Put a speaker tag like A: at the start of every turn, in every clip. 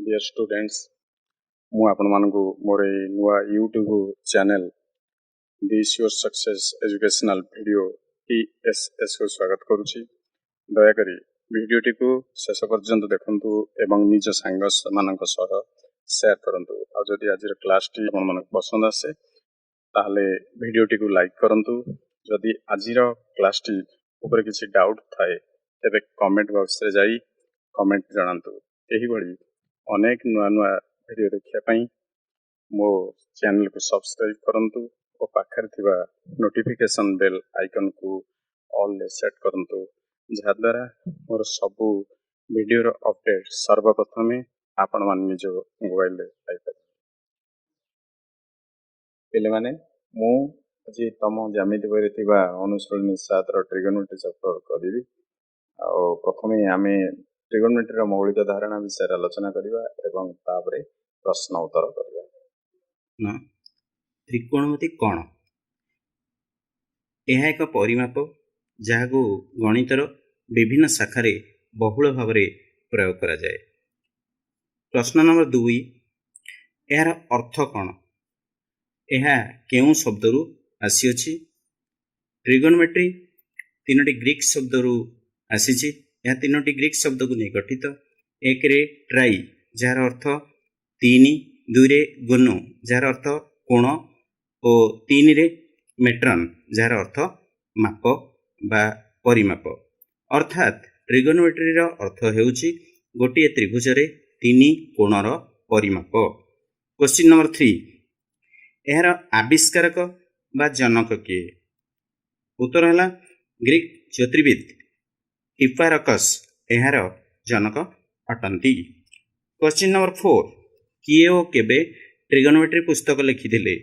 A: Dear students मु आपण मानकु मोर नुआ YouTube channel this your success educational video TSS को स्वागत करुछि। दयाकरी वीडियोटी को शेष पर्यंत देखंतु एवं निज सांग मानक सह शेयर करंतु। आ जदि आज क्लास टी आपण मानक पसंद आसे ताहले वीडियोटी को लाइक करंतु। जदि आज क्लास टी ऊपर किसी डाउट थाए तेबे कमेंट बॉक्स रे जाई कमेंट जणांतु। एही बड़ी अनेक नुआ नुआ वीडियो देखिया पई मो चैनल को सब्सक्राइब करंतु और पाखर थिबा नोटिफिकेशन बेल आइकन को ऑल ले सेट करंतु, जहा द्वारा मोर सबु वीडियो रो अपडेट सर्वप्रथमे आपण मान निज मोबाइल रे पाइ पारि। पहिले माने मु जे तम ज्यामिति बरे थिबा अनुसरणी 7 रो ट्रिगोनोमेट्री चैप्टर करिवि। आ प्रथमे आमे ट्रिगोनोमेट्री मौलिक धारणा विषय आलोचना करिबा एवं तापरे प्रश्न उत्तर करिबा।
B: ना त्रिकोणमिति कौन? यह एक परिमाप जहां गणितर विभिन्न शाखारे बहुल भाव प्रयोग करा जाए। प्रश्न नंबर 2, यार अर्थ कौन? यह केउं शब्दरू आसीअछि? Trigonometry 3टी Greek शब्दरू आसीछि। यह 3टी ग्रीक शब्द को नहीं गठित। एक रे ट्राई जार अर्थ 3, 2 रे गुनो जार अर्थ कोण और 3 रे मेट्रन जार अर्थ माप बा परिमाप। अर्थात ट्रिगोनोमेट्री रो अर्थ हेउछि गोटे त्रिभुज रे 3 कोणर परिमाप। क्वेश्चन नंबर 3, यार आविष्कारक बा जनक किए? उत्तर है ग्रीक ज्योतिर्विद हिप्पारकस यार जनक अटंती। क्वेश्चन नंबर 4, किए ओ केबे ट्रिगोनोमेट्री पुस्तक लिखिथिले?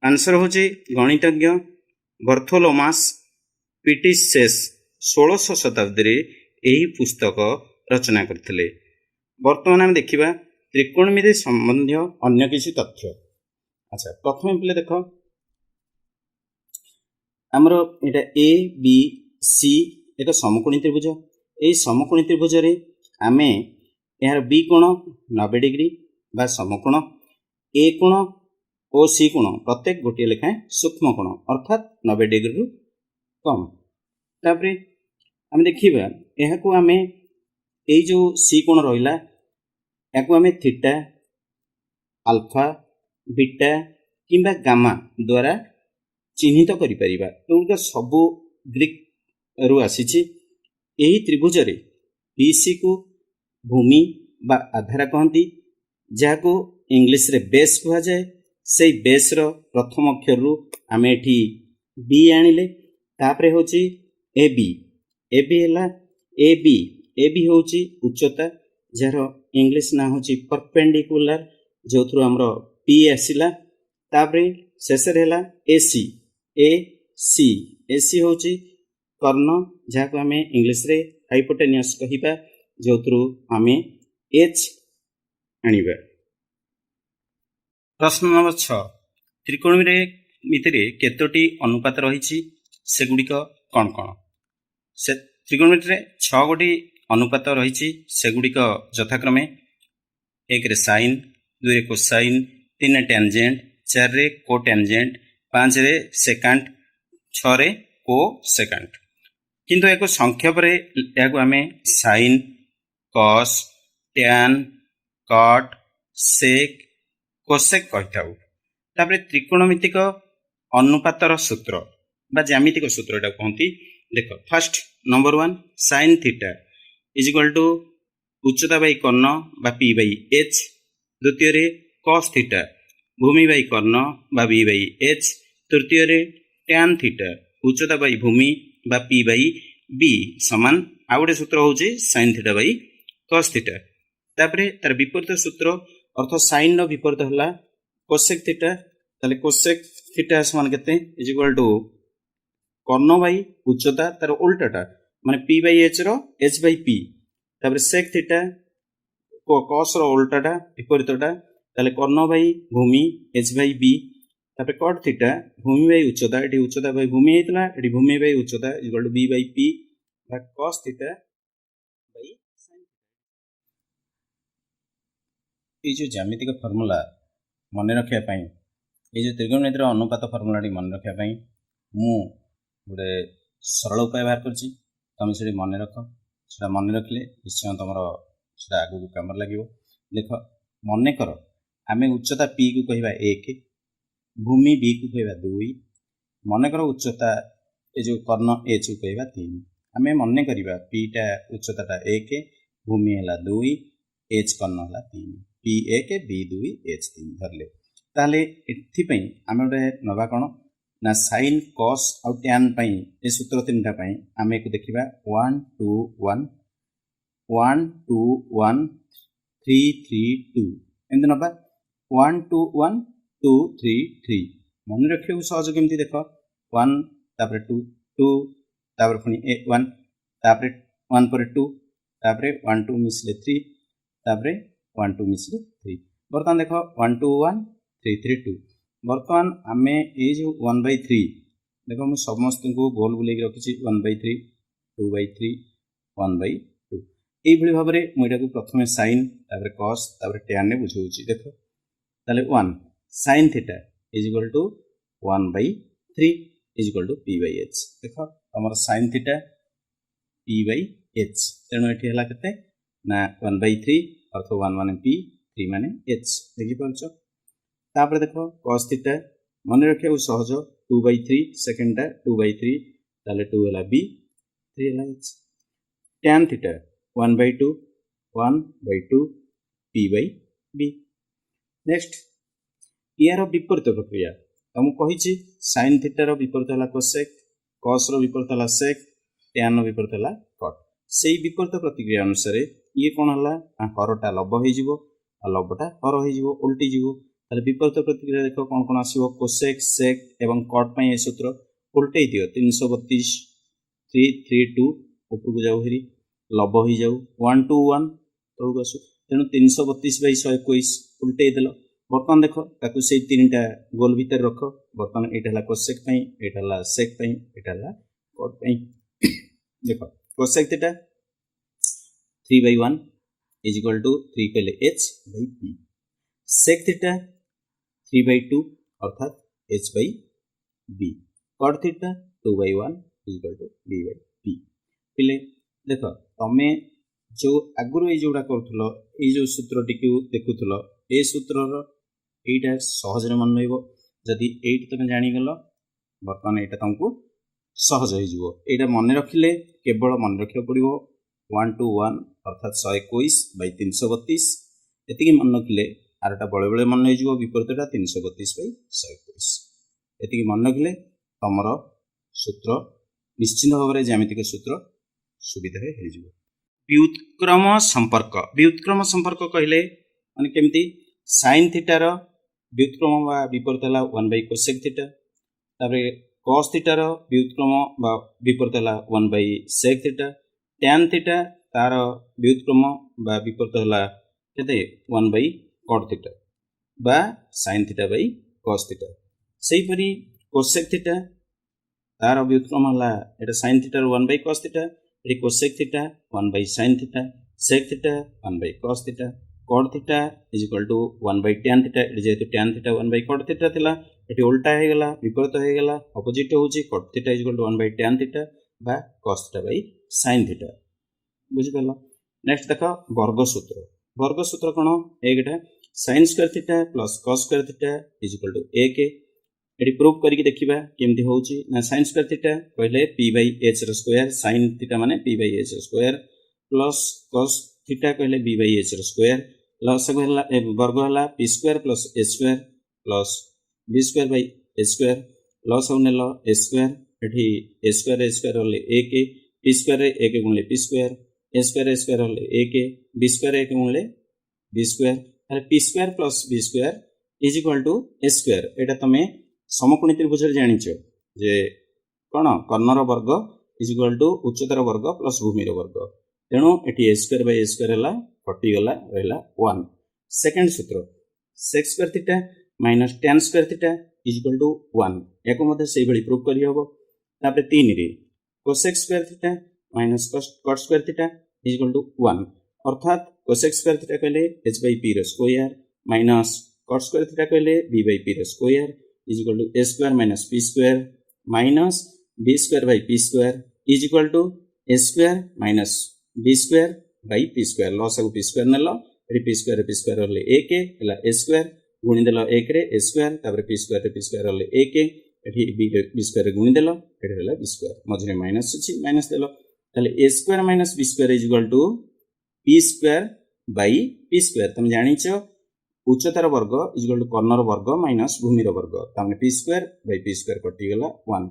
B: आंसर होचे गणितज्ञ बर्थोलोमास पिटिसेस 1600 शताब्दी रे एही पुस्तक रचना करथिले। वर्तमान हम देखिबा त्रिकोणमिति संबंधी अन्य किछि तथ्य। अच्छा, प्रथम पहिले देख हमर एटा ए बी सी एक समकोणी त्रिभुज। ए समकोणी त्रिभुज रे आमे यार बी कोण 90 डिग्री बा समकोण, ए कोण ओ सी कोण प्रत्येक गोटे लेखा सूक्ष्म कोण अर्थात 90 डिग्री रु कम। तापरे हम देखिबा एहाकू आमे ए जो सी कोण रहिला याकू आमे थीटा, अल्फा, बीटा किंबा गामा द्वारा चिन्हित करि परिबा। तो सबु ग्रीक रु आसीछि। एही त्रिभुज रे बीसी को भूमि बा आधार कहती, जहाको इंग्लिश रे बेस कहा जाए। से बेस रो प्रथम अक्षर रु आमे एठी बी आनिले। तापरे होची ए बी हैला ए बी होची उच्चता, जहार इंग्लिश ना होची परपेंडिकुलर, जो थ्रू हमरो पी आसिला। तापरे शेष हैला ए सी होची कर्ण, जहाको आमे इंग्लिश रे हाइपोटेनियस कहिबा, जो थ्रू आमे एच आनिबा। प्रश्न नंबर 6, त्रिकोणमिति रे केतोटी अनुपात रहिछि सेगुडिक कोन कोन? से त्रिकोणमिति रे 6 गोटी अनुपात रहिछि। सेगुडिक यथाक्रमे 1 रे साइन, 2 रे कोसाइन, 3 रे टेंजेंट, 4 रे कोटेंजेंट, 5 रे सेकंड, 6 रे को सेकंड। किंतु एक संक्षेप रे याकू आमे sine, cos, tan, cot, sec, cosec कहताउ। तापरे त्रिकोणमितिक अनुपातर सूत्र बा ज्यामितिक सूत्रटा कहती। देखो first number 1, sine theta is equal to उच्चता बाई कर्ण बा पी बाई एच। द्वितीय रे कॉस थीटा भूमि बाई कर्ण बा बी बाई एच। तृतीय रे टैन थीटा उच्चता बाई भूमि बा पी बाई बी समान आ गोटे सूत्र होची sine theta by cos theta. तापरे तार विपरीत सूत्र अर्थ साइन रो विपरीत हला कोसेक थीटा। ताले कोसेक थीटा समान केते इज इक्वल टू कर्ण बाई उच्चता तार उल्टाटा माने पी बाई एच रो एच बाई पी। तापरे सेक थीटा को कॉस रो उल्टाटा विपरीतटा, ताले कर्ण बाई भूमि एच बाई बी। तापरे कट थीटा भूमि बाई उच्चता, एटी उच्चता बाई भूमि हेतला, एटी भूमि बाई उच्चता is equal to B by P बा कॉस थीटा बाई साइन। ये जो ज्यामितिक फर्मूला मन रखा ये जो त्रिकोणमितिर अनुपात फर्मूलाटी मन रखा मु गोटे सरल उपाय बाहर कर तुम से मन रख से मन रखिले निश्चय तुम से आगू कम लगे। देख मन कर आम उच्चता पी को कह 1 भूमि बी को कह 2 मन कर उच्चता ये जो कर्ण एच को कह 3 आम मन करवा पीटा उच्चता 1 भूमि है 2 एच कर्ण है 3 पी 1 बी 2 एच 3 धरले ताले एथिपाई आम गोटे नवा कौन ना साइन कस आउ टैन ये सूत्र 3टा आम एक देखा 1 2 1 1 2 1 3 3 2 एमती नवा 1 2 1 2 3 3 मन रखा सहज केमती देख 1 तापर 2 2 तापर पुणी 1 तापर 1 पर 2 तापर 1 2 मिसले 3 तापर 1 2 मिसले 3 बर्तमान देख 1 2 1 3 3 2 बर्तमान आम ये जो 1/3 देख मुझे समस्त को गोल बुले रखी 1/3 2/3 1/2 ये भाव में मुझे प्रथम साइन तापर कस तापर टैन बुझाऊँ देख ताले 1 sine theta is equal to 1/3 is equal to p by h देख तुम sine theta p by h तेणु ये है ना 1/3 अर्थ 1 मान पी 3 मान एच देखिपार तापर देख कस थीटा मन रखा सहज 2/3 सेकेंडटा 2/3 ताले 2 है बी 3 है h tan theta 1/2 1/2 p by b. Next यार विपरीत प्रक्रिया तुमको कही साइन थीटार विपरीत है कोसेक कस विपरीत है सेक टैन विपरीत है कट से विपरीत प्रतिक्रिया अनुसार ये कौन है हरटा लब हो लबटा हर हो उल्टी जीव विपरीत प्रतिक्रिया देख कौन कौन आसो कोसेक सेक एवं कट पर यह सूत्र उल्टे दियो 332 3 3 2 उपरको जाऊ हेरी लब हो जाऊ 1 2 1 तौक आसू तेणु 332/121 उल्टे देल बर्तमान देख ताकू से 3टा गोल भितर रख बर्तमान यहाँ है कोसेक यहाँ है सेक यहाँ है कट देख cosec theta 3/1 is equal to 3 कहले h by p sec theta 3/2 अर्थात h by b cot theta 2/1 is equal to B by p पिले देख तमें जो आगुरी ये जोड़ा करूल ये जो सूत्रटी को देखुल ये सूत्र यहीटा सहज मन रही तुम जानीगल बर्तमान यहाँ तुमको सहज हो मन रखिले केवल मन रखा पड़ो 1 2 1 अर्थात 121/332 ये मन रखिले आरटा बड़े बड़े मन हो विपरीतटा 332/121 ये मन रखिले तुम सूत्र निश्चित भाव में ज्यामितिक सूत्र सुविधा हो। व्युत्क्रम संपर्क कहले माने केमती साइन थीटार व्युत्क्रम बा विपरीत है 1/कोसेक थीटा तापर कस थीटार व्युत्क्रम बा विपरीत है 1/सेक थीटा टैन थीटा तार व्युत्क्रम बा विपरीत है केते 1/कट थीटा बा sine theta by cos theta सेहीपरि कोसेक थीटा तार व्युत्क्रम है ये साइन थीटार 1/कस थीटा ये कोसेक थीटा 1/साइन थीटा सेक थीटा 1/कस theta cot theta is equal to 1/टैन थीटा जेहेतु टैन थीटा 1/कट थीटा थिला ये उल्टा होगला विपरीत होगला अपोजिट होची cot theta is equal to 1/टैन थीटा बा cos theta by sine theta बुझिपाल। नेक्स्ट देख वर्ग सूत्र कौन एकटा sine square theta plus cos square theta is equal to 1 ये प्रूफ करके देखा केमती होची ना साइन स्क्वायर थीटा कहले P by H square sine theta माने P by H square plus cos theta कहले B by H square plus वर्ग है P square plus A square plus B square by A square plus नेल A square ये ए square हले 1 P square 1 गुणले P square ए square हले 1 B square 1 गुणले b square p square plus B square is equal to a square एटा तुम समकोणी त्रिभुज जानिच जे कौन कर्णर वर्ग इज इक्वल टू उच्चतार वर्ग प्लस भूमिर वर्ग तेणु ये ए स्क्वायर बाई ए स्क्वायर है कटिगला रहा 1 सेकेंड सूत्र sec square theta minus tan square theta is equal to 1 या प्रूफ कर हम 3 रे cosec square theta minus cot square theta is equal to 1 अर्थात कोसेक स्क्वायर थीटा कहले h by p ର स्क्वायर माइनस cot स्क्वायर थीटा कहले b by p ର square is equal to a square minus p square minus b square by p square is equal to a square minus b square by p square लॉस को p square नेलो एटी p square होले 1 हला a square गुणी देलो 1 रे a square तापर p स्क्वायर होले 1 एठी b स्क्वायर गुणी देलो एठी होला b स्क्वायर मझरे माइनस अछि माइनस देलो ताले a square minus b square is equal to p square by p square तुम जानिछो उच्चतार वर्ग इज इक्वल टू कर्णर वर्ग माइनस भूमिर वर्ग Tame p square by p square कटि गेला 1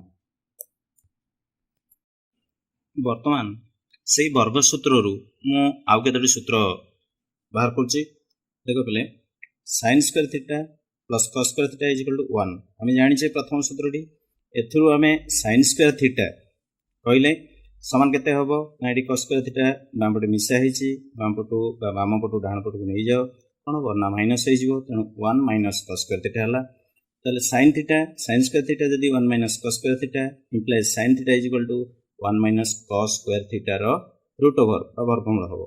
B: वर्तमान सेही वर्ग सूत्र रु मु आउ केतोटी सूत्र बाहर करछि देखो पले sin square theta plus cos square theta is equal to 1 हम जानिछे प्रथम सूत्रटी एथुरु हमें sin स्क्वायर थीटा कहले समान केते हबो ना एडी cos स्क्वायर थीटा बाम पटे मिसा हिची बाम पटु बा वाम पटु डाहाण पटु नै जाओ कोन हबो ना माइनस हो जिवो तनो 1 माइनस cos स्क्वायर थीटा हला तले sin स्क्वायर थीटा जदी 1 minus cos square theta implies sin theta is equal to 1 minus cos square theta रो रूट ओवर वर्गमूल हबो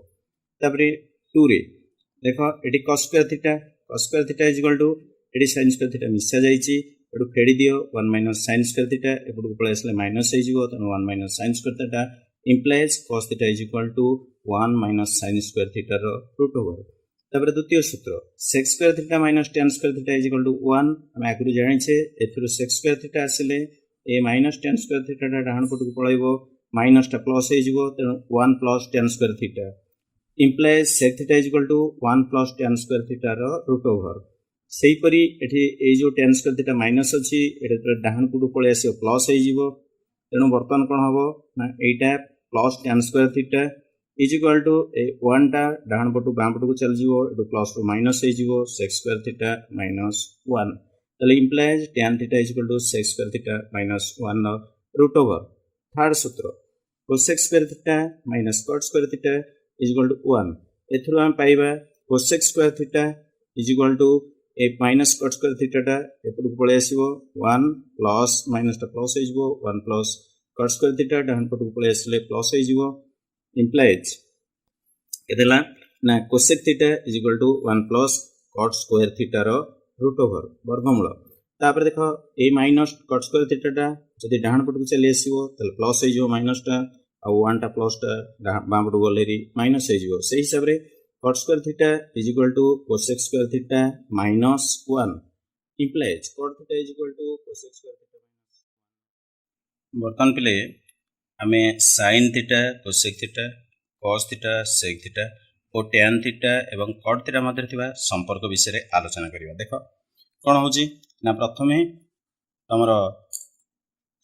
B: तापरे 2 रे देखो एटी cos square theta is equal to एटी sin स्क्वायर थीटा मिसा जाईची एडु फेडी दियो 1 माइनस sin स्क्वायर थीटा एपडु पळे आसले माइनस हो जिवो तनो 1 minus sin square theta implies cos theta is equal to 1 minus sin square theta रो रूट ओवर तापरे द्वितीय सूत्र sec square theta minus tan square theta is equal to 1 हम आगरु जानिछे एथुरु sec स्क्वायर थीटा आसले ए माइनस tan स्क्वायर थीटा डाहाण पटु पळाइबो माइनस टा प्लस हो जिवो तनो 1 plus tan square theta implies sec theta is equal to 1 plus tan square theta रो रूट ओवर सेही परी एठी ए जो tan स्क्वायर थीटा माइनस अछि एटा डाहाण पटु पळे आसीओ प्लस हो जिवो तनो वर्तमान कोन हबो ना एटा plus tan square theta is equal to 1 टा डाहाण पटु बाम पटु को चल जिवो एटु प्लस टू माइनस हो जिवो sec स्क्वायर थीटा माइनस 1 तले implies tan theta is equal to sec square theta minus 1 root over third सूत्र cosec square theta minus cot square theta is equal to 1 एथुरु हम पाइबा cosec square theta is equal to ए minus cot square theta टा एपडु पळे आसीबो 1 plus minus टा प्लस हो जिवो 1 प्लस cot स्क्वायर थीटा डाहाण पटु पळे आसले प्लस हो जिवो इंप्लाइज एदेला ना cosec theta is equal to 1 plus cot square theta रो रूट ओवर वर्गमूल तापर देखो ए माइनस cot स्क्वायर थीटा टा जदि डाहाण पटु चली आसीबो तले प्लस हो जिवो माइनस टा आ 1 टा प्लस टा बाम पटु गलेरी माइनस हो जिवो सेही हिसाब रे cot square theta is equal to cosec square theta minus 1 implies cot theta is equal to cosec square theta minus वर्तमान पिले हमें sin theta cosec theta cos theta sec theta और tan थीटा एवं cot थीटा मध्य थिबा संपर्क विषय रे आलोचना करिवा देखो कोन होची ना प्रथमे तमरो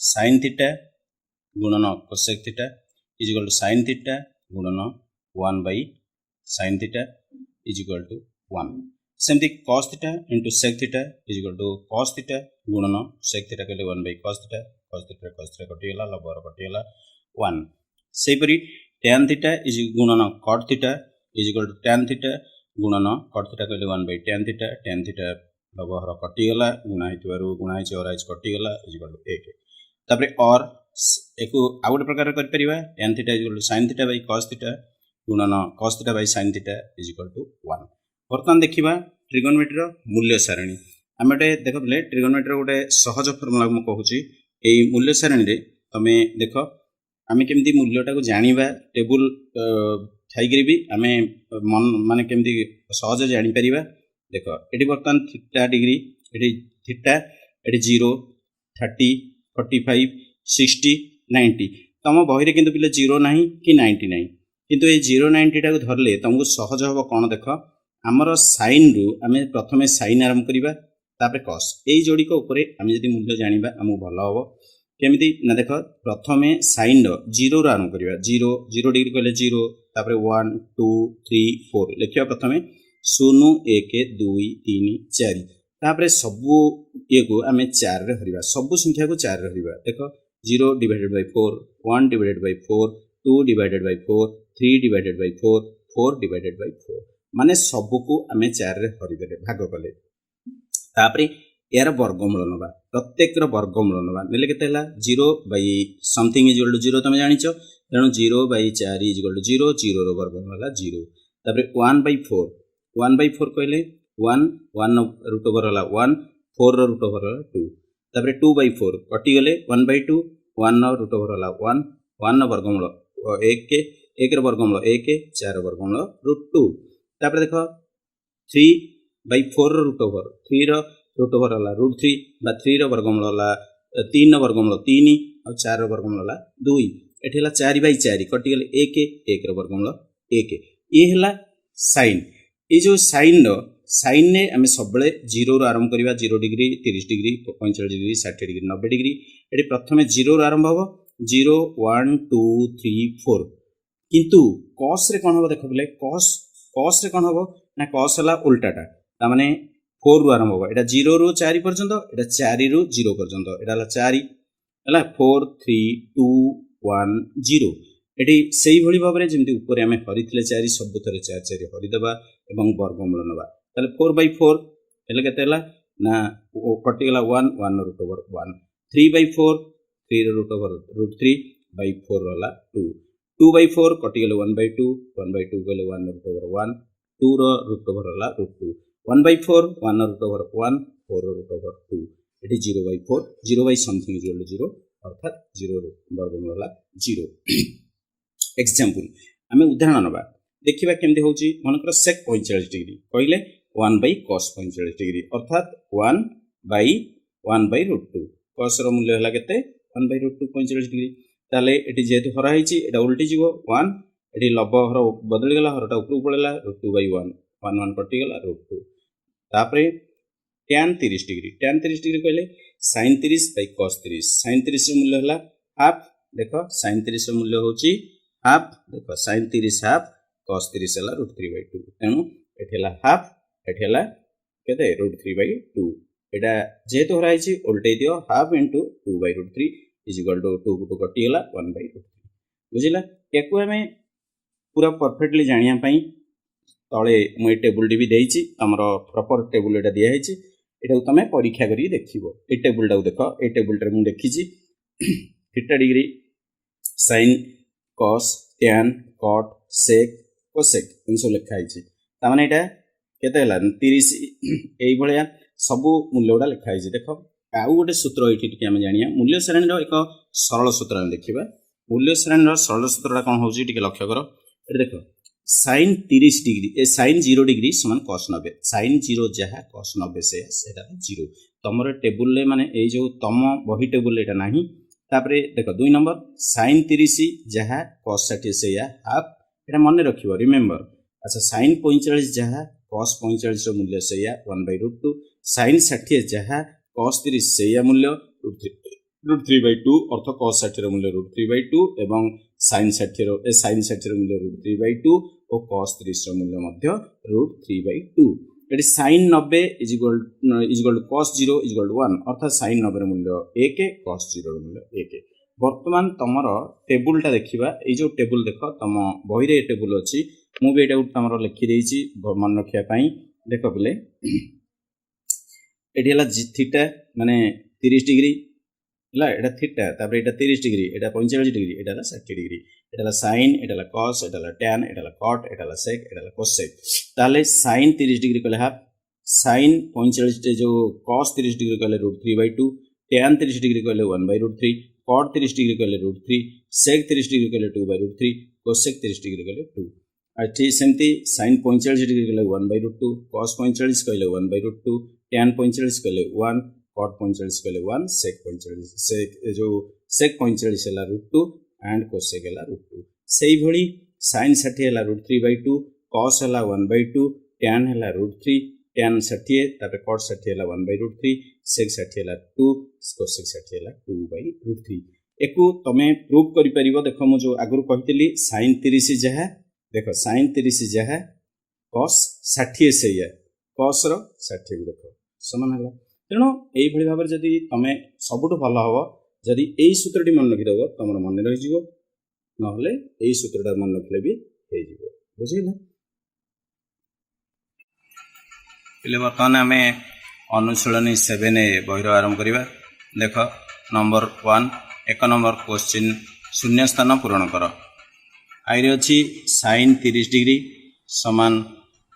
B: sin थीटा गुणन cosec theta is equal to sin theta गुणन 1 by sin theta is equal to 1 सेमती cos theta into sec theta is equal to cos theta गुणन sec थीटा कहले 1 by cos थीटा कटि गेला लबर कटि गेला 1 सेही परी tan थीटा इज गुणन cot theta is equal to tan theta गुणन cot थीटा कहले 1 by tan थीटा लबर कटि गेला गुणा हितबारु गुणा हिच और हिच कटि गेला इज इक्वल टू 8 तापरे और एको आ गोटे प्रकार कर परिबा tan theta is equal to sin theta by cos theta गुणन cos theta by sin theta is equal to 1 वर्तमान देखिबा ट्रिगोनोमेट्री रो मूल्य सारणी हमटे देखो बले ट्रिगोनोमेट्री रो गोटे सहज फार्मूला म कहूची एई मूल्य सारणी रे तमे देखो आमे केमती मूल्यटा को जानिबा टेबल थाइकरी भी आमे मन माने केमती सहज जानि परिबा देखो एटी वर्तमान theta degree eighty theta eighty 0 30 45 60 90 तम बहिरे किंतु पिले 0 नाही कि 90 नाही किंतु ए 0 90 टा को धरले तुमको सहज हबो कोन देखो हमर sin रु आमे प्रथमे sin आरंभ करिबा तापर cos एई जोड़ी को ऊपर आमे जदी मूल्य जानिबा हमु भलो हबो केमिति ना देखो प्रथमे sin रो 0 रो आरंभ करिबा 0 0 डिग्री कहले 0 तापर 1 2 3 4 लिखिबा प्रथमे 0 1 2 3 4 तापर सबु ये को आमे 4 रे हरिबा सबु संख्या को 4 रे हरिबा देखो 0 divided by 4 1 divided by 4 2 divided by 4 3 divided by 4 4 divided by 4 माने सबु को आमे 4 रे हरि देले भाग कले तापर यार वर्गमूल नबा प्रत्येक रो वर्गमूल नबा नेले केते हला 0 by something is equal to 0 तमे जानिचो तेणु 0 बाय 4 इज इक्वल टू 0 0 रो वर्गमूल हला 0 तापर 1/4 1/4 कहले 1 रूट ओवर होला 1 4 रो रूट ओवर होला 2 तापर 2/4 कटि गले 1/2 1 रूट ओवर होला 1 1 वर्गमूल 1 के 1 रो वर्गमूल 1 4 वर्गमूल √2 तापर देखो 3/4 रो रूट ओवर 3 रो रूट ओवर होला √3 बा 3 रो वर्गमूल होला 3 रो वर्गमूल 3 और 4 रो वर्गमूल होला 2 एठी होला 4/4 कटि गले 1 1 रो वर्गमूल 1 ये होला साइन ये जो साइन ने आम सब 0 रू आरंभ करवा 0 degree 30 degree 45 degree 60 degree 90 degree ये प्रथम 0 रू आरंभ हम 0 1 2 3 4 किंतु कॉस रे कौन हम देख बोले कॉस रे कौन हम ना कॉस है उल्टाटा ताने 4 रू आरंभ हम यहाँ 0 रू 4 पर्यंत यहाँ 4 रू 0 पर्यंत यहाँ 4 है 4 3 2 1 0 एटी से ही भाव में जमी ऊपर आम हरी 4 सबुथ 4 4 हरीदेवा और वर्गमूल नवा ताले 4/4 हेल्ले केते ना कटिगला 1 1 रूट ओवर 1 3/4 3 रूट ओवर √3/4 वाला 2 2/4 कटिगले 1/2 1/2 गले 1 रूट ओवर 1 2 रो रूट ओवर वाला √2 1/4 1 रूट ओवर 1 4 रूट ओवर 2 एटी 0/4 0/something इक्वल टू 0 अर्थात 0 वर्गमूल वाला 0 एग्जांपल आम उदाहरण नवा देखा केमती हूँ मनकर सेक 45 डिग्री कहले 1/cos 45 डिग्री अर्थात 1/1/√2 cos रो मूल्य है केते 1/√2 45 डिग्री ताले एटी जेहेतु हरा होइछि एटा उल्टी जीवो 1 एटी लब हर बदली गला हरटा ऊपर पळेला √2/1 1 1 कटि गला √2 तापरे tan 30 डिग्री कहले sin 30/cos 30 sin 30 रो मूल्य हला हाफ देखो sin 30 रो मूल्य होछि हाफ देखो sin 30 हाफ cos 30 है √3/2 तेणु एठेला हाफ एठेला केते √3/2 एटा जेहेतु हराई उल्टे दियो half into 2/√3 is equal to 2 2 कटि गला 1/√3 बुझिला याकू हमें पूरा परफेक्टली जानिया पई तळे मु ए टेबुल टी भी देइछि हमरो प्रॉपर टेबुल एटा दिया हैछि एटा तमे परीक्षा करी देखिबो ए टेबुल टा देखो ए टेबुल रे मु देखिछि theta degree sin cos tan cot sec cosec इनसो लिखा है ताने एटा केते हला 30 एई भलिया सब मूल्य गुडा लिखा है देखो आउ गोटे सूत्र एठी टिके हम जानिया मूल्य सारणी रो एक सरल सूत्र हम देखिबा मूल्य सारणी रो सरल सूत्रटा कोन होउची टिके लक्ष्य करो एटा देखो sin 30 डिग्री ए sin 0 डिग्री समान cos 90 sin 0 जहा cos 90 से सेटा 0 तमरो टेबुल ले माने ए जो तम बही टेबुल एटा नाही तापरे देखो 2 नंबर sin 30 जहा cos 60 से या हाफ एटा मन रखिबो रिमेंबर अच्छा sin 45 जहा cos 45 रो मूल्य से या 1/√2 sin 60 जहा cos 30 से या मूल्य √3/2 अर्थ cos 60 रो मूल्य √3/2 एवं sin 60 रो मूल्य √3/2 और cos 30 रो मूल्य मध्य √3/2 एटी sin 90 is equal to cos 0 is equal to 1 अर्थात sin 90 रो मूल्य 1 cos 0 रो मूल्य 1 वर्तमान तमरो टेबुल टा देखिबा ए जो टेबुल देखो तम बही रे टेबुल अछि मु भी एटा तमरो लिखि देइछि मन रखिया पई देखो बोले एटी हला थीटा माने 30 डिग्री हला एटा थीटा तापर एटा 30 डिग्री एटा 45 डिग्री एटा 60 डिग्री एटा हला sin एटा हला cos एटा हला tan एटा हला cot एटा हला sec एटा हला cosec ताले sin 30 डिग्री कहले हाफ sin 45 जो cos 30 डिग्री कहले √3/2 tan 30 डिग्री कहले 1/√3 cot 30 डिग्री कहले √3 sec 30 डिग्री कहले 2/√3 cosec 30 डिग्री कहले 2 अच्छी सेमती sin 45 डिग्री कहले 1/√2 cos 45 कहले 1/√2 tan 45 कहले 1 cot 45 कहले 1 sec 45 है √2 एंड cosec है √2 सेही भली sin 60 है √3/2 cos है 1/2 tan है √3 tan 60 तापर cot 60 है 1/√3 sec 60 है 2 cosec 60 है 2/√3 एकु तमे प्रूव करि परिबो देखो मु जो आगु कहितली sin 30 जहा देखो sin 30 जहा cos 60 से या cos रो 60 देखो समान हला तेणु एई भली भाबर जदी तमे सबुठो भलो हबो जदी एई सूत्रटी मन रखि दबो तमरो मन रहि जिवो नहले एई सूत्रटा मन रखले भी हे जिवो बुझिला पहले बर्तमान आम अनुशीलनी 7 बहिर आरंभ करवा देख नंबर 1 एक नंबर क्वेश्चन शून्य स्थान पूरण कर आई अच्छी sin 30 डिग्री समान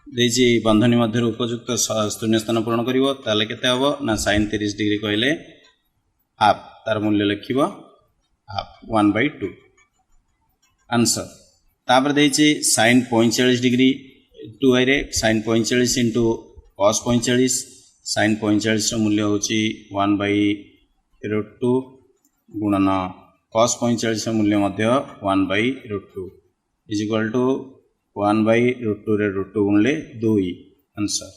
B: देछि बंधनी मध्य उपयुक्त शून्य स्थान पूरण करिवो ताले केते हबो ना sin 30 डिग्री कहले हाफ तार मूल्य लिखिबो हाफ 1/2 आंसर। तापर देछि sin 45 डिग्री 2 रे sin 45 इंटू cos 45 sin 45 रो मूल्य होछि 1/√2 गुणन cos 45 रो मूल्य मध्य 1/√2 इज इक्वल टू 1/√2 रे √2 गुणले 2 आंसर।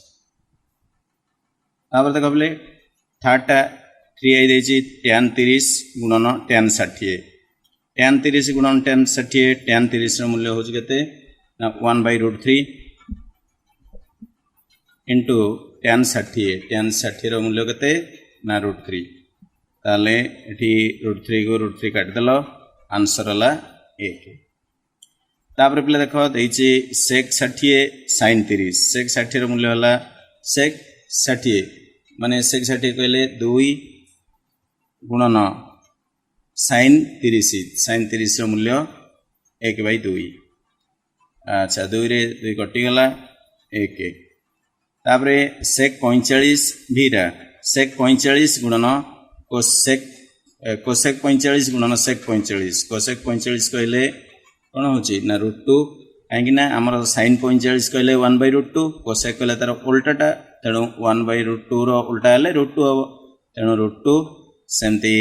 B: तापर देख बोले थर्ड टा 3i देछि tan 30 गुणन tan 60 tan 30 गुणन tan 60 tan 30 रो मूल्य होछि केते ना 1/√3 इंटू tan 60 रो मूल्य केते ना √3 ताले एठी √3 को √3 काट देलो आंसर हला 1। तापर पिले देखो देछि sec 60 sin 30 sec 60 रो मूल्य हला sec 60 माने sec 60 कहले 2 गुणन sin 30 रो मूल्य 1/2 अच्छा 2 रे 2 कटि गला 1 तापरे sec 45 भीरा sec 45 गुणन cosec 45 गुणन sec 45 cosec 45 कहले कोन होची ना √2 काहेकि ना हमर sin 45 कहले 1/√2 cosec कहले तार उल्टाटा तेणु 1/√2 रो उल्टा हेले √2 हबो तेणु √2 सेमती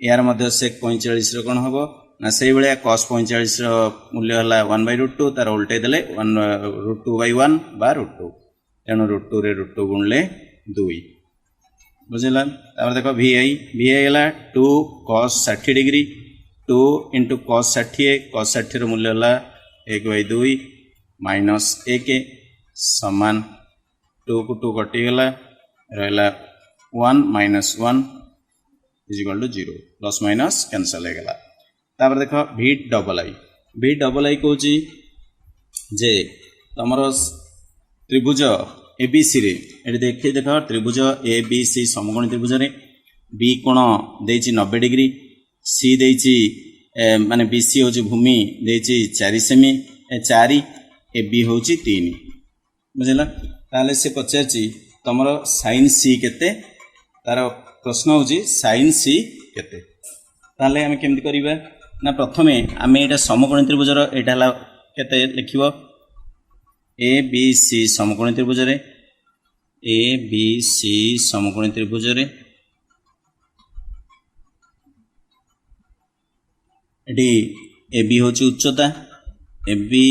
B: यार मध्य sec 45 रो कोन हबो ना सेही बलिया cos 45 रो मूल्य हला 1/√2 तार उल्टे देले 1/√2/1 बा √2 तेणु √2 रे √2 गुणले 2 बुझिला। तापर देखो vi हला 2 cos 60 डिग्री 2 इंटू cos 60 रो मूल्य हला 1/2 माइनस 1 समान 2 को 2 कटि गला रहला 1 minus 1 is equal to 0 plus minus cancel हो गला। तापर देखो v डबल आई कहूची जे तमर त्रिभुज एबीसी रे एठी देखि देखो त्रिभुज एबीसी समकोणी त्रिभुज रे बी कोण देछि 90 डिग्री सी देछि माने बीसी होछि भूमि देछि 4 सेमी 4 एबी होछि 3 बुझिला। ताले से पचारछि तमर sin c केते तार प्रश्न होछि sin c केते ताले हम केमति करिबा ना प्रथमे आमे एटा समकोणी त्रिभुज रो एटा हला केते लिखिबो ए बी सी समकोणी त्रिभुज रे ए बी सी समकोणी त्रिभुज रे एटी ए बी होची उच्चता ए बी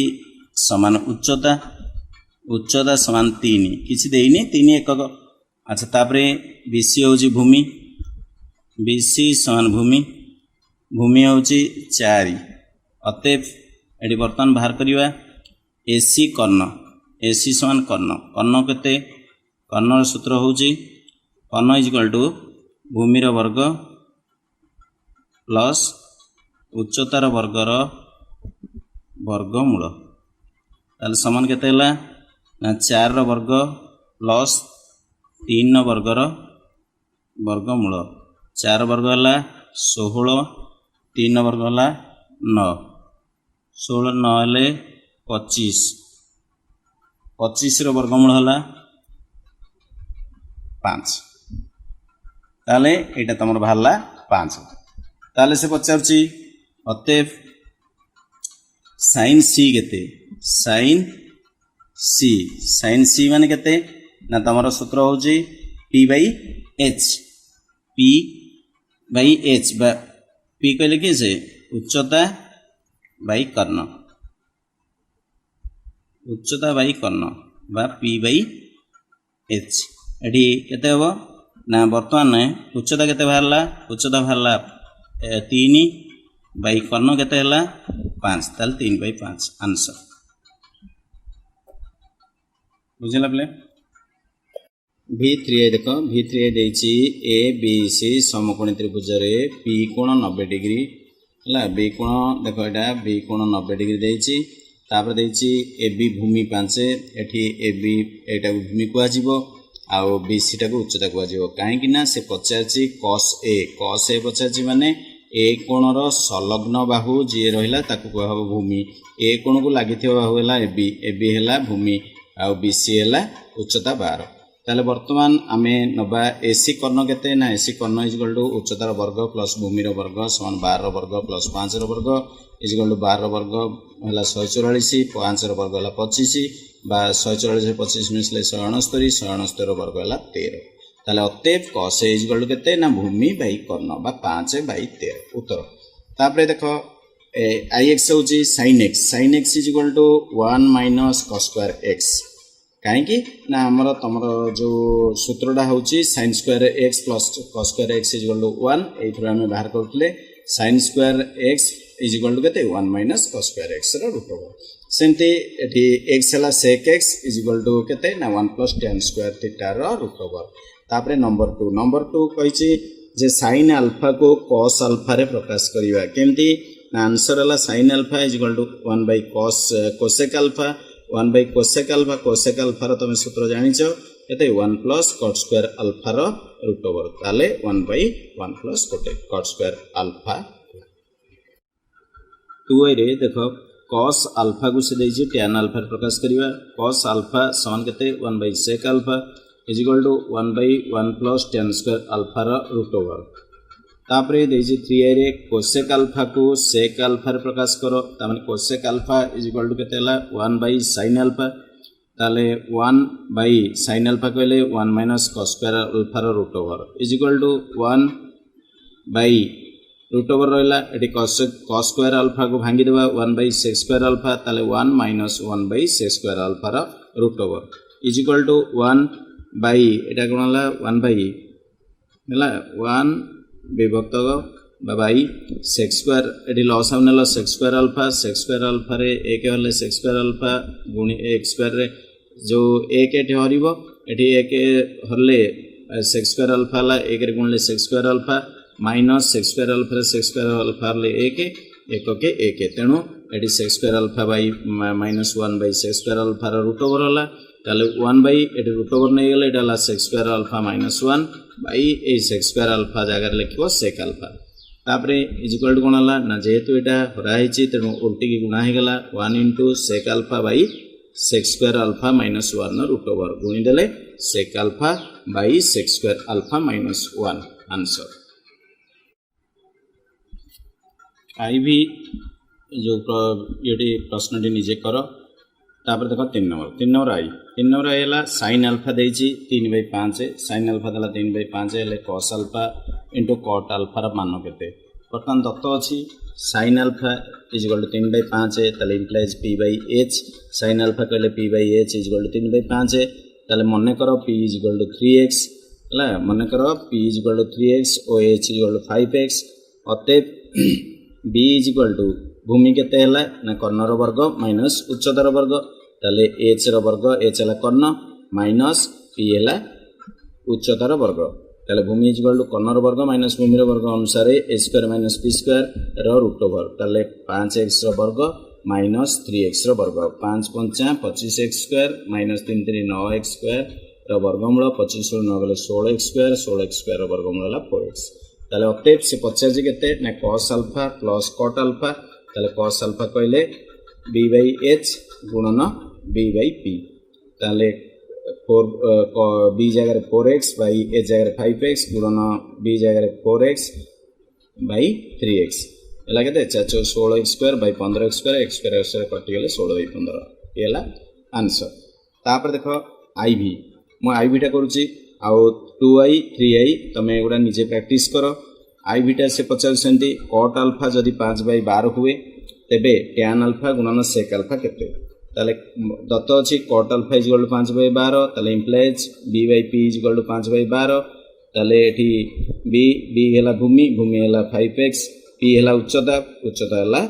B: समान उच्चता समान 3 किछि देइनी 3 एकक अच्छा तापरे बी सी होची भूमि बी सी समान भूमि होची 4 अतएव एटी बर्तमान बाहर करिवा एसी कर्ण एसी समान कर्ण केते कर्ण सूत्र होची कर्ण इज इक्वल टू भूमिर वर्ग प्लस उच्चतार वर्गर वर्गमूल ताले समान केते हला ना 4 रो वर्ग प्लस 3 रो वर्गर वर्गमूल 4 वर्ग हला 16 3 रो वर्ग हला 9 16 9 हेले 25 रो वर्गमूल हला 5 ताले एटा तमर भाला 5 ताले से पचारछि अतएव sin c केते sin c माने केते ना तमर सूत्र होची p by h बा p कहले कि से उच्चता बाई कर्ण बा p by h एठी केते हबो ना वर्तमान उच्चता केते बाहरला 3 बाई कर्ण केते हला 5 ताल 3/5 आंसर बुझिला प्ले। v3 देखो v3 देछि a b c समकोणी त्रिभुज रे p कोण 90 डिग्री हला b कोण देखो एटा b कोण 90 डिग्री देछि तापर देछि ए बी भूमि 5 एठी ए बी एटा भूमि को आजिबो आउ बी सी टा को उच्चता को आजिबो काहे कि ना से पचारछि cos a पचारछि माने ए कोणर संलग्न बाहु जी रहा ताकू कह भूमि ए कोण को लगी बाहु है ए बी है भूमि आउ बी सी है उच्चता 12 ताले वर्तमान आम नवा एसी कर्ण केते ना एसी कर्ण इजिकल टू उच्चतार वर्ग प्लस भूमिर वर्ग समान 12 वर्ग प्लस 5 वर्ग इजिकल टू 12 वर्ग है 144 5 वर्ग है 25 बा 144 25 मिसले 169 169 वर्ग है 13 ताले अतएव कस इजिकल टू केते ना भूमि बाई कर्ण बा 5 बाई 13 उत्तर तापरे देखो आई एक्स होची sin x is equal to 1 minus cos square x कहीं ना आमर तुम जो सूत्रटा हूँ sin square x plus cos square x is equal to 1 ये आम बाहर करते sin square x is equal to के 1 minus cos square x root over सेमती ये x है sec x इजिकल टू के 1 प्लस tan स्क्वायर थीटार रूट ओवर तापर नंबर 2 कही जे sin अल्फा को cos अल्फा रे प्रकाश करवा केमती आंसर है sin alpha is equal to 1 by cosec alpha 1 by cosec alpha तुम सूत्र जानिछ केते 1 plus cot square alpha root over ताले 1 by 1 plus cot square alpha 2 रे देखो cos अल्फा को से देछि tan अल्फा प्रकाश करवा cos अल्फा समान केते 1 by sec alpha is equal to 1 by 1 plus tan square alpha root over तापरे देछि 3 रे cosec अल्फा को sec अल्फा प्रकाश करो तामने cosec अल्फा इजिकल टू केते हला 1 बाई sin अल्फा ताले 1 बाई sin अल्फा कहले 1 minus cos square alpha root over is equal to 1 by root over रहला एटी cos स्क्वायर अल्फा को भांगी देबा 1 बाई sec स्क्वायर अल्फा ताले 1 minus 1 by sec square alpha root over is equal to 1 by एटा कोन हला 1 बाई हला 1 विभक्त बाई sec स्क्वायर एटी लॉस आउन हला sec स्क्वायर अल्फा रे 1 हले sec स्क्वायर अल्फा गुणी x स्क्वायर रे जो 1 एटी हरिबो एटी 1 हरले sec स्क्वायर अल्फा हला 1 रे गुणले sec square alpha minus sec square alpha रे sec स्क्वायर अल्फा हरले 1 के 1 तेणु एटी sec square alpha by minus 1 by sec square alpha root over हला ताले 1 बाई एटी रूट ओवर नहीं गले एटा sec square alpha minus 1 by A sec square alpha जगह लिखो sec अल्फा तापरे इजिकल टू कोन हला ना जेहेतु एटा हरा हिची तेणु उल्टी की गुणा हे गला 1 into sec alpha by sec square alpha minus 1 root over गुणी देले sec alpha by sec square alpha minus 1 answer आई भी जो ये प्रश्न निजे कर तापर देखो 3 नंबर आई है sin अल्फा देछि 3 बाई 5 sin अल्फा देला 3 बाई 5 हेले cos alpha into cot alpha मान केते बर्तमान दत्त अछि sin alpha is equal to 3 by 5 ताले implies p by h sin alpha कहले p by h is equal to 3 by 5 ताले मने करो p इजिकल टू 3x हला मने करो p इजिकल टू 3x और h इजिकल टू 5x अतएव b इजिकल टू भूमि केते हला ना कर्णर वर्ग माइनस उच्चतार वर्ग ताले h रो वर्ग h हला कर्ण माइनस p हला उच्चतार वर्ग ताले भूमि इजिकल टू कर्णर वर्ग माइनस भूमिर वर्ग अनुसार a square minus p square रो रूट ओवर ताले 5x रो वर्ग माइनस 3x रो वर्ग 5 5 25x square minus 3 3 9x square rho वर्गमूल 25 रो 9 गले 16x स्क्वायर रो वर्गमूल हला 4x ताले अतएव से 50 केते ना cos alpha plus cot alpha ताले cos अल्फा कहले b बाई h गुणन b बाई p ताले 4 b जगह 4x बाई h जगह 5x गुणन b जगह 4x बाई 3x एला केते 16x square by 15x square x square कटि गेले 16 बाई 15 एला आंसर तापर देखो iv मो iv टा करूची आउ 2i 3i तमे एगुडा निजे प्रैक्टिस करो आई बीटा से 50 सेंटी cot अल्फा जदि 5 बाई 12 हुए तेबे tan अल्फा गुणन sec अल्फा केते ताले दत्त अछि cot alpha equal to 5 by 12 ताले implies b by p equal to 5 by 12 ताले एठी b हेला भूमि हेला 5x p हेला उच्चता हेला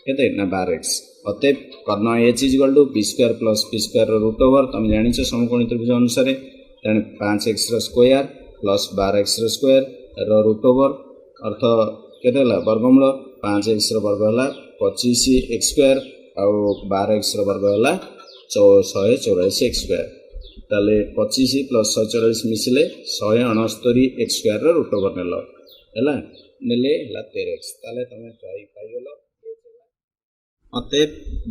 B: केते ना 12x अतएव कर्ण h equal to b square plus p square root over तुम जानिछ समकोणी त्रिभुज अनुसार तेन 5x रो स्क्वायर प्लस 12x रो स्क्वायर रो रूट ओवर अर्थ केते हला वर्गमूल 5x रो वर्ग हला 25x स्क्वायर आउ 12x रो वर्ग हला 184x स्क्वायर ताले 25 प्लस 144 मिसले 169x स्क्वायर रो रूट ओवर नेलो हला ନେଲେ ହେଲା 13x ତାହେଲେ ତମେ ପାଇଗଲ। ମତେ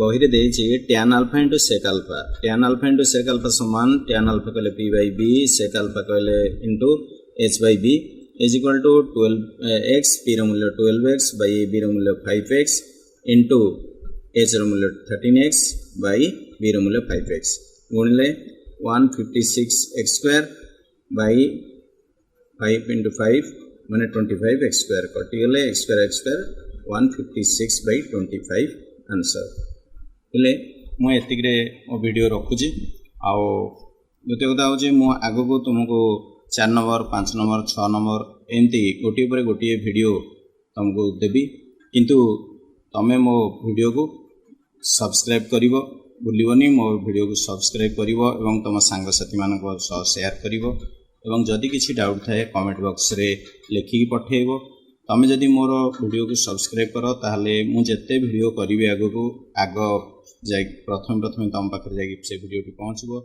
B: ବହିରେ ଦେଇଛି tan alpha into sec alpha, tan alpha into sec alpha ସମାନ tan alpha କହିଲେ p by b, sec alpha କହିଲେ into h by b is equal to 12x, p ର ମୂଲ୍ୟ 12x by b ର ମୂଲ୍ୟ 5x into h ର ମୂଲ୍ୟ 13x by b ର ମୂଲ୍ୟ 5x ଗୁଣିଲେ 156x square by 5 into 5 ମାନେ 25x square କଟିଗଲେ x square 156 by 25 आंसर हेले मु एतिकरे मो वीडियो रखुची। आउ द्वितीय कथा हूँ मु आगको तुमको 4 नंबर 5 नंबर 6 नंबर एमती गोटे पर गोटे वीडियो तुमको देवी किंतु तमें मो वीडियो को सब्सक्राइब करिवो भूलिबनी, मो वीडियो को सब्सक्राइब करिवो एवं तुम सांगसाथी मानक सह शेयर करिवो एवं जदि किसी डाउट थाए कमेंट बॉक्स रे लिखिकी पठेइबो। तमें जदि मोर वीडियो को सब्सक्राइब कर ताहले मु जेते वीडियो करिवे आगो को आग जाई प्रथम तुम पाखे जाई से वीडियो पहुँचबो